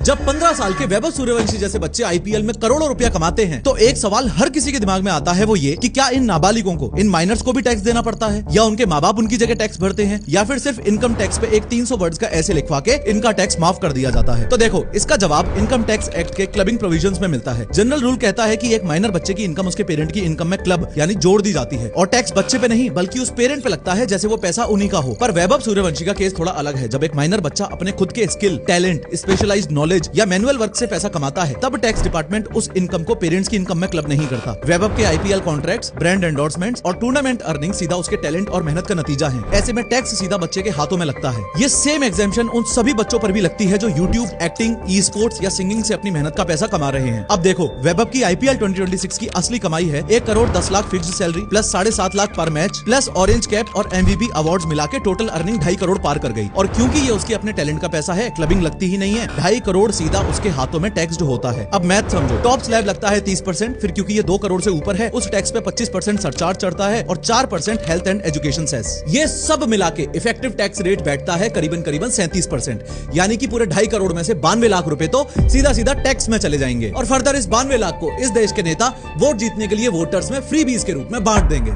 जब 15 साल के वैभव सूर्यवंशी जैसे बच्चे आईपीएल में करोड़ों रुपया कमाते हैं तो एक सवाल हर किसी के दिमाग में आता है, वो ये कि क्या इन नाबालिगों को, इन माइनर्स को भी टैक्स देना पड़ता है, या उनके माँ बाप उनकी जगह टैक्स भरते हैं, या फिर सिर्फ इनकम टैक्स पे एक 300 वर्ड्स का ऐसे लिखवा के इनका टैक्स माफ कर दिया जाता है। तो देखो, इसका जवाब इनकम टैक्स एक्ट के क्लबिंग प्रोविजंस में मिलता है। जनरल रूल कहता है कि एक माइनर बच्चे की इनकम उसके पेरेंट की इनकम में क्लब यानी जोड़ दी जाती है, और टैक्स बच्चे पे नहीं बल्कि उस पेरेंट पे लगता है जैसे वो पैसा उन्हीं का हो। पर वैभव सूर्यवंशी का केस थोड़ा अलग है। जब एक माइनर बच्चा अपने खुद के स्किल, टैलेंट, स्पेशलाइज्ड नॉलेज या मैनुअल वर्क से पैसा कमाता है, तब टैक्स डिपार्टमेंट उस इनकम को पेरेंट्स की इनकम में क्लब नहीं करता। वैभव के आईपीएल कॉन्ट्रैक्ट्स, ब्रांड एंडोर्समेंट्स और टूर्नामेंट अर्निंग सीधा उसके टैलेंट और मेहनत का नतीजा है। ऐसे में टैक्स सीधा बच्चे के हाथों में लगता है। ये सेम एग्जेम्पशन उन सभी बच्चों पर भी लगती है जो यूट्यूब, एक्टिंग, ई स्पोर्ट्स या सिंगिंग से अपनी मेहनत का पैसा कमा रहे हैं। अब देखो, वैभव की आईपीएल 2026 की असली कमाई है 1 crore 10 lakh fixed salary plus 7.5 lakh पर मैच प्लस ऑरेंज कैप और एमवीपी अवार्ड्स मिला के टोटल अर्निंग 2.5 करोड़ पार कर गई। और क्योंकि ये उसके अपने टैलेंट का पैसा है, क्लबिंग लगती ही नहीं है, 2.5 करोड़ सीधा उसके हाथों में टैक्स्ड होता है। अब मैथ समझो, टॉप स्लैब लगता है 30%, फिर क्योंकि ये 2 करोड़ से ऊपर है उस टैक्स पे 25% सरचार्ज चढ़ता है और 4% हेल्थ एंड एजुकेशन सेस। ये सब मिला के इफेक्टिव टैक्स रेट बैठता है करीबन 37%, यानी कि पूरे 2.5 करोड़ में से 92 लाख रुपए तो सीधा सीधा टैक्स में चले जाएंगे। और फर्दर इस 92 लाख को इस देश के नेता वोट जीतने के लिए वोटर्स में फ्रीबीज के रूप में बांट देंगे।